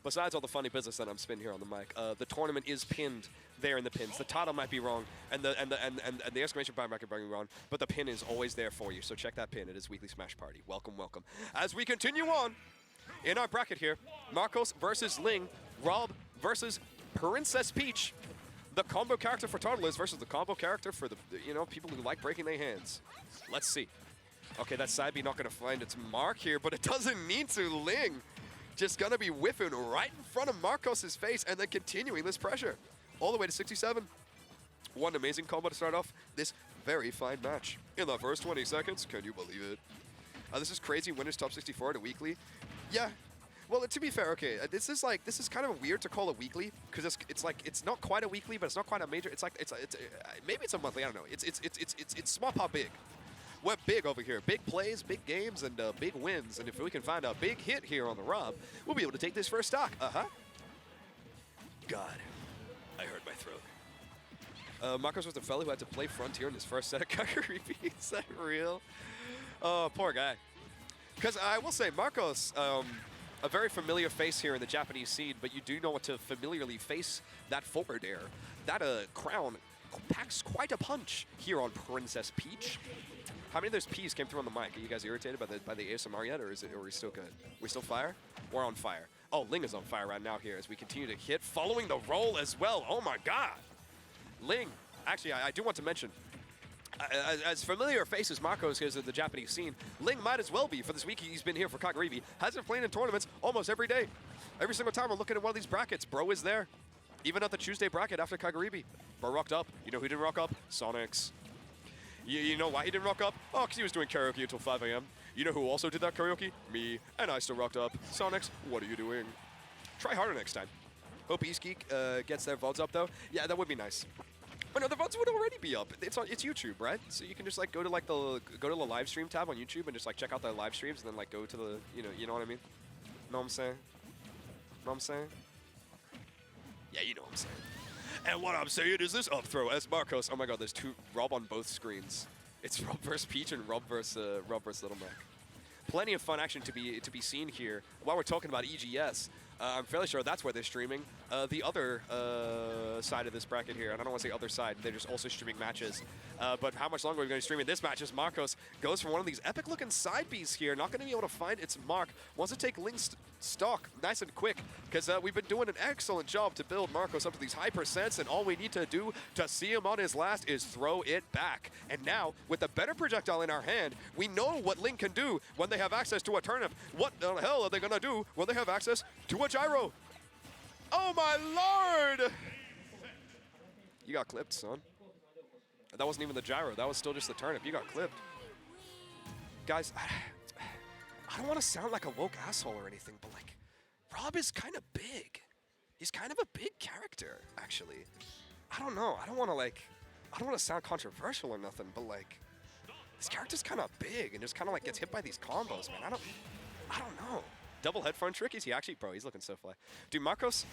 besides all the funny business that I'm spinning here on the mic, the tournament is pinned there in the pins. The title might be wrong, and the exclamation point might be wrong, but the pin is always there for you. So check that pin. It is Weekly Smash Party. Welcome, welcome. As we continue on in our bracket here, Marcos versus Ling, Rob versus Princess Peach. The combo character for Toddlers versus the combo character for the people who like breaking their hands. Let's see. Okay, that side B not going to find its mark here, but it doesn't need to. Ling just going to be whiffing right in front of Marcos' face and then continuing this pressure all the way to 67. One amazing combo to start off this very fine match. In the first 20 seconds, can you believe it? This is crazy. Winners top 64 to weekly. Yeah. Well, to be fair, okay, this is kind of weird to call a weekly because it's not quite a weekly, but it's not quite a major. It's maybe it's a monthly. I don't know. It's Sumapa big. We're big over here. Big plays, big games, and big wins. And if we can find a big hit here on the Rob, we'll be able to take this first stock. God, I hurt my throat. Marcos was the fellow who had to play Frontier in his first set of Kagaribi. Is that real? Oh, poor guy. Because I will say, Marcos, a very familiar face here in the Japanese scene, but you do know what to familiarly face that forward air. That crown packs quite a punch here on Princess Peach. How many of those P's came through on the mic? Are you guys irritated by the ASMR yet, or are we still good? We still fire? We're on fire. Oh, Ling is on fire right now here as we continue to hit, following the roll as well. Oh my God. Ling, actually, I do want to mention, as familiar a face as Marcos is in the Japanese scene, Ling might as well be for this week. He's been here for Kagaribi. Has been playing in tournaments almost every day. Every single time we're looking at one of these brackets, bro is there. Even at the Tuesday bracket after Kagaribi, bro rocked up. You know who didn't rock up? Sonics. You know why he didn't rock up? Oh, because he was doing karaoke until 5 a.m. You know who also did that karaoke? Me. And I still rocked up. Sonics, what are you doing? Try harder next time. Hope EastGeek gets their VODs up, though. Yeah, that would be nice. Oh no, the VODs would already be up. It's YouTube, right? So you can just go to the live stream tab on YouTube and just check out their live streams and then go to the you know what I mean? Know what I'm saying? Know what I'm saying? Yeah, you know what I'm saying. And what I'm saying is this up throw as Marcos. Oh my God, there's two Rob on both screens. It's Rob versus Peach and Rob versus Little Mac. Plenty of fun action to be seen here. While we're talking about EGS, I'm fairly sure that's where they're streaming. The other side of this bracket here, and I don't want to say other side, they're just also streaming matches. But how much longer are we going to stream in this match as Marcos goes for one of these epic-looking side Bs here, not going to be able to find its mark. Wants to take Ling's stock nice and quick, because we've been doing an excellent job to build Marcos up to these high percents, and all we need to do to see him on his last is throw it back. And now, with a better projectile in our hand, we know what Ling can do when they have access to a turnip. What the hell are they going to do when they have access to a gyro? Oh my lord! You got clipped, son. That wasn't even the gyro. That was still just the turnip. You got clipped. Guys, I don't want to sound like a woke asshole or anything, but Rob is kind of big. He's kind of a big character, actually. I don't know. I don't want to sound controversial or nothing, but this character's kind of big and just kind of gets hit by these combos, man. I don't know. Double head front trick? Is he actually? Bro, he's looking so fly. Dude, Marcos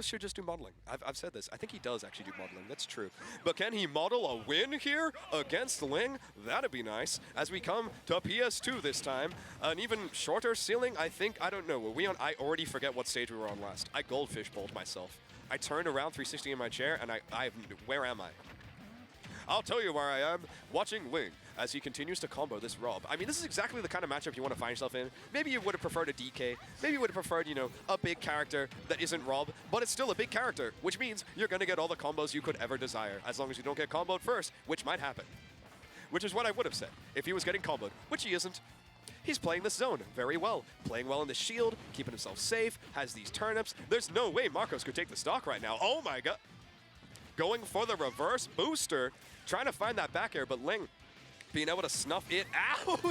should just do modeling. I've said this. I think he does actually do modeling. That's true. But can he model a win here against Ling? That'd be nice. As we come to PS2 this time. An even shorter ceiling, I think. I don't know. Were we on? I already forget what stage we were on last. I goldfish bowled myself. I turned around 360 in my chair, and where am I? I'll tell you where I am, watching Ling as he continues to combo this Rob. I mean, this is exactly the kind of matchup you want to find yourself in. Maybe you would have preferred a DK. Maybe you would have preferred, a big character that isn't Rob, but it's still a big character, which means you're going to get all the combos you could ever desire, as long as you don't get comboed first, which might happen. Which is what I would have said if he was getting comboed, which he isn't. He's playing this zone very well, playing well in the shield, keeping himself safe, has these turnips. There's no way Marcos could take the stock right now. Oh my God. Going for the reverse booster, trying to find that back air, but Ling being able to snuff it out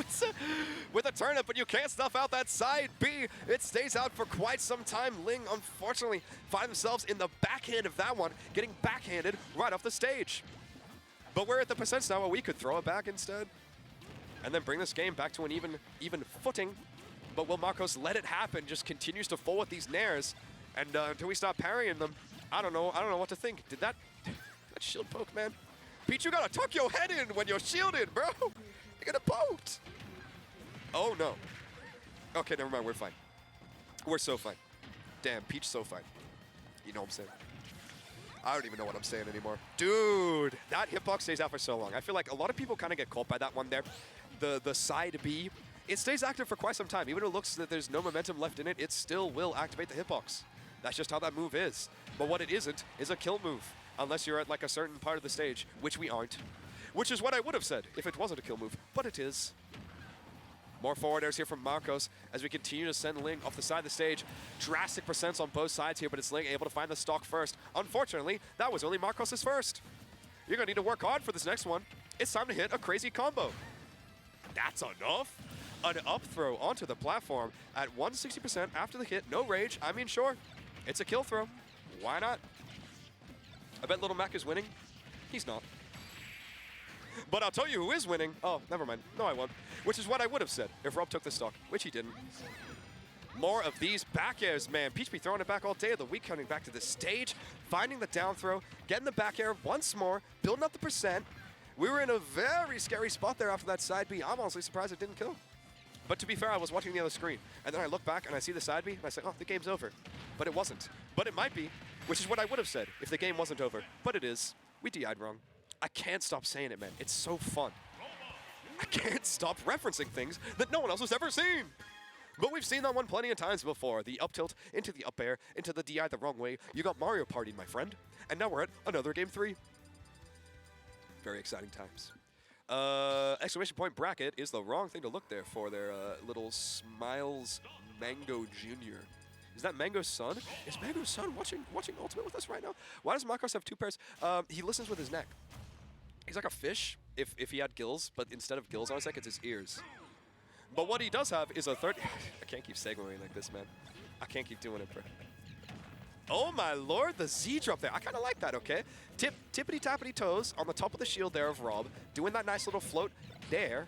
with a turnip, but you can't snuff out that side B. It stays out for quite some time. Ling, unfortunately, find themselves in the backhand of that one, getting backhanded right off the stage. But we're at the percents now where we could throw it back instead and then bring this game back to an even footing. But will Marcos let it happen? Just continues to fall with these nairs, and until we stop parrying them, I don't know what to think. Did that shield poke, man? Peach, you gotta tuck your head in when you're shielded, bro. You're gonna poked. Oh no. Okay, never mind. We're fine. We're so fine. Damn, Peach so fine. You know what I'm saying? I don't even know what I'm saying anymore. Dude, that hitbox stays out for so long. I feel like a lot of people kind of get caught by that one there. The side B, it stays active for quite some time. Even if it looks that there's no momentum left in it, it still will activate the hitbox. That's just how that move is. But what it isn't is a kill move, unless you're at like a certain part of the stage, which we aren't. Which is what I would have said if it wasn't a kill move, but it is. More forward airs here from Marcos as we continue to send Ling off the side of the stage. Drastic percents on both sides here, but it's Ling able to find the stock first. Unfortunately, that was only Marcos' first. You're going to need to work hard for this next one. It's time to hit a crazy combo. That's enough. An up throw onto the platform at 160% after the hit. No rage. I mean, sure. It's a kill throw. Why not? I bet Little Mac is winning. He's not. But I'll tell you who is winning. Oh, never mind. No, I won't. Which is what I would have said if Rob took the stock, which he didn't. More of these back airs, man. Peach be throwing it back all day of the week, coming back to the stage, finding the down throw, getting the back air once more, building up the percent. We were in a very scary spot there after that side B. I'm honestly surprised it didn't kill. But to be fair, I was watching the other screen, and then I look back and I see the side B, and I say, oh, the game's over. But it wasn't. But it might be, which is what I would have said if the game wasn't over. But it is. We DI'd wrong. I can't stop saying it, man. It's so fun. I can't stop referencing things that no one else has ever seen. But we've seen that one plenty of times before. The up tilt into the up air, into the DI the wrong way. You got Mario Party, my friend. And now we're at another game 3. Very exciting times. Exclamation point bracket is the wrong thing to look there for their little Smiles Mango Jr. Is that Mango's son? Is Mango's son watching Ultimate with us right now? Why does Marcos have 2 pairs? He listens with his neck. He's like a fish if he had gills, but instead of gills on his neck, it's his ears. But what he does have is a third... I can't keep segueing like this, man. I can't keep doing it, bro. Oh my lord, the Z drop there. I kind of like that, okay? Tippity-tappity toes on the top of the shield there of Rob, doing that nice little float there,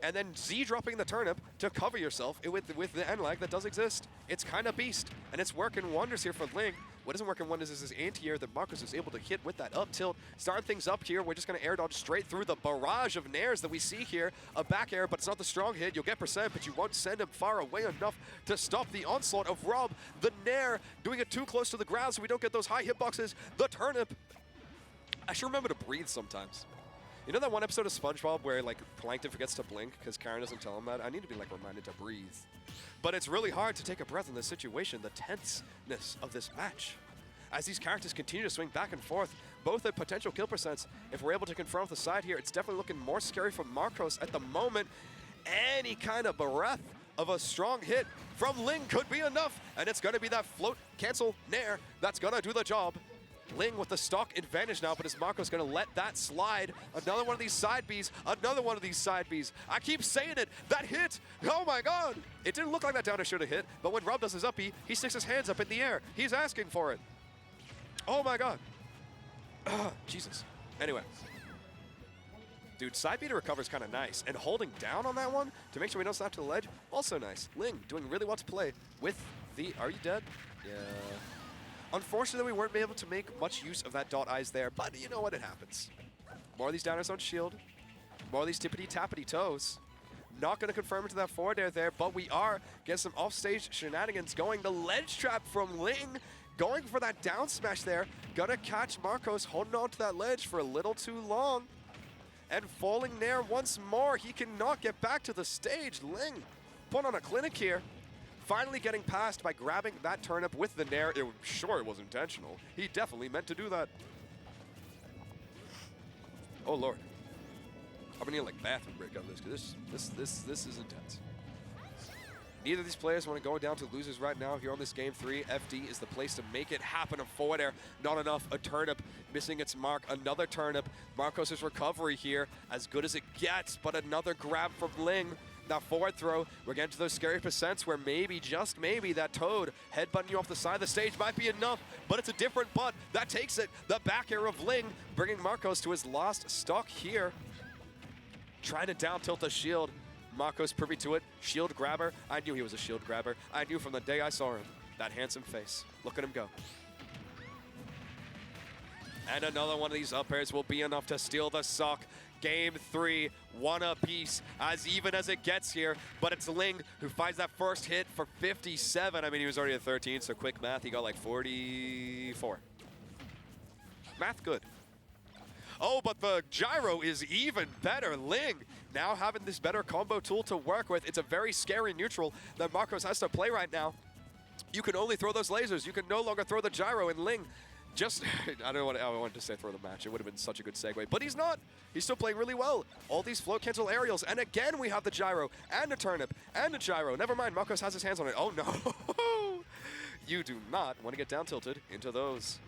and then Z dropping the turnip to cover yourself with the end lag that does exist. It's kind of beast, and it's working wonders here for Ling. What isn't working wonders is his anti-air that Marcos is able to hit with that up tilt. Starting things up here, we're just going to air dodge straight through the barrage of nairs that we see here. A back air, but it's not the strong hit. You'll get percent, but you won't send him far away enough to stop the onslaught of Rob. The nair, doing it too close to the ground so we don't get those high hitboxes. The turnip. I should remember to breathe sometimes. You know that one episode of SpongeBob where like Plankton forgets to blink because Karen doesn't tell him that? I need to be like reminded to breathe. But it's really hard to take a breath in this situation, the tenseness of this match. As these characters continue to swing back and forth, both at potential kill percents, if we're able to confront the side here, it's definitely looking more scary for Marcos at the moment. Any kind of breath of a strong hit from Ling could be enough, and it's going to be that float, cancel, nair, that's going to do the job. Ling with the stock advantage now, but is Marcos going to let that slide? Another one of these side Bs, another one of these side Bs. I keep saying it, that hit, oh my god! It didn't look like that downer should have hit, but when Rob does his up B, he sticks his hands up in the air. He's asking for it. Oh my god. Jesus. Anyway. Dude, side B to recover is kind of nice, and holding down on that one to make sure we don't snap to the ledge, also nice. Ling doing really well to play with the... Are you dead? Yeah. Unfortunately, we weren't able to make much use of that dot eyes there, but you know what? It happens. More of these downers on shield. More of these tippity-tappity toes. Not going to confirm into that forward air there, but we are getting some offstage shenanigans going. The ledge trap from Ling going for that down smash there. Gonna catch Marcos holding on to that ledge for a little too long. And falling there once more. He cannot get back to the stage. Ling put on a clinic here. Finally getting past by grabbing that turnip with the nair. Sure, it was intentional. He definitely meant to do that. Oh lord. I'm gonna need like bathroom break on this because this is intense. Neither of these players want to go down to losers right now here on this game 3. FD is the place to make it happen. A forward air, not enough. A turnip missing its mark. Another turnip. Marcos' recovery here, as good as it gets, but another grab from Ling. Now forward throw, we're getting to those scary percents where maybe, just maybe, that Toad headbutting you off the side of the stage might be enough, but it's a different butt. That takes it. The back air of Ling, bringing Marcos to his last stock here. Trying to down tilt the shield. Marcos privy to it. Shield grabber. I knew he was a shield grabber. I knew from the day I saw him. That handsome face. Look at him go. And another one of these up airs will be enough to steal the sock. Game 3, one apiece, as even as it gets here. But it's Ling who finds that first hit for 57. I mean, he was already at 13, so quick math, he got like 44. Math good. Oh, but the gyro is even better. Ling now having this better combo tool to work with. It's a very scary neutral that Marcos has to play right now. You can only throw those lasers. You can no longer throw the gyro, and Ling just, I wanted to say throw the match. It would have been such a good segue, but he's not. He's still playing really well. All these float cancel aerials, and again we have the gyro, and a turnip, and a gyro. Never mind, Marcos has his hands on it. Oh no. You do not want to get down tilted into those.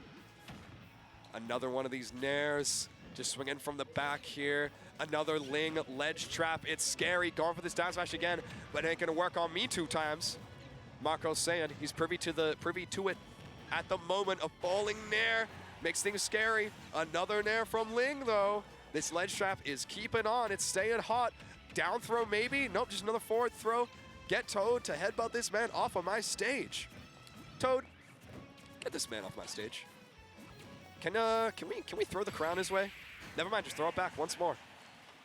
Another one of these nairs. Just swinging from the back here. Another Ling ledge trap. It's scary. Going for this down smash again, but it ain't gonna work on me 2 times. Marco's saying he's privy to it at the moment. A falling nair makes things scary. Another nair from Ling though. This ledge trap is keeping on. It's staying hot. Down throw maybe. Nope, just another forward throw. Get Toad to headbutt this man off of my stage. Toad, get this man off my stage. Can we throw the crown his way? Never mind, just throw it back once more.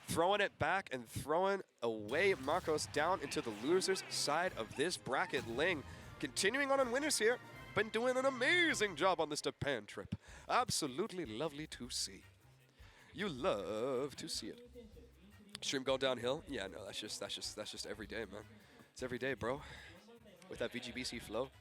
Throwing it back and throwing away Marcos down into the loser's side of this bracket. Ling continuing on winners here. Been doing an amazing job on this Japan trip. Absolutely lovely to see. You love to see it. Stream go downhill? Yeah, no, that's just every day, man. It's every day, bro. With that VGBC flow.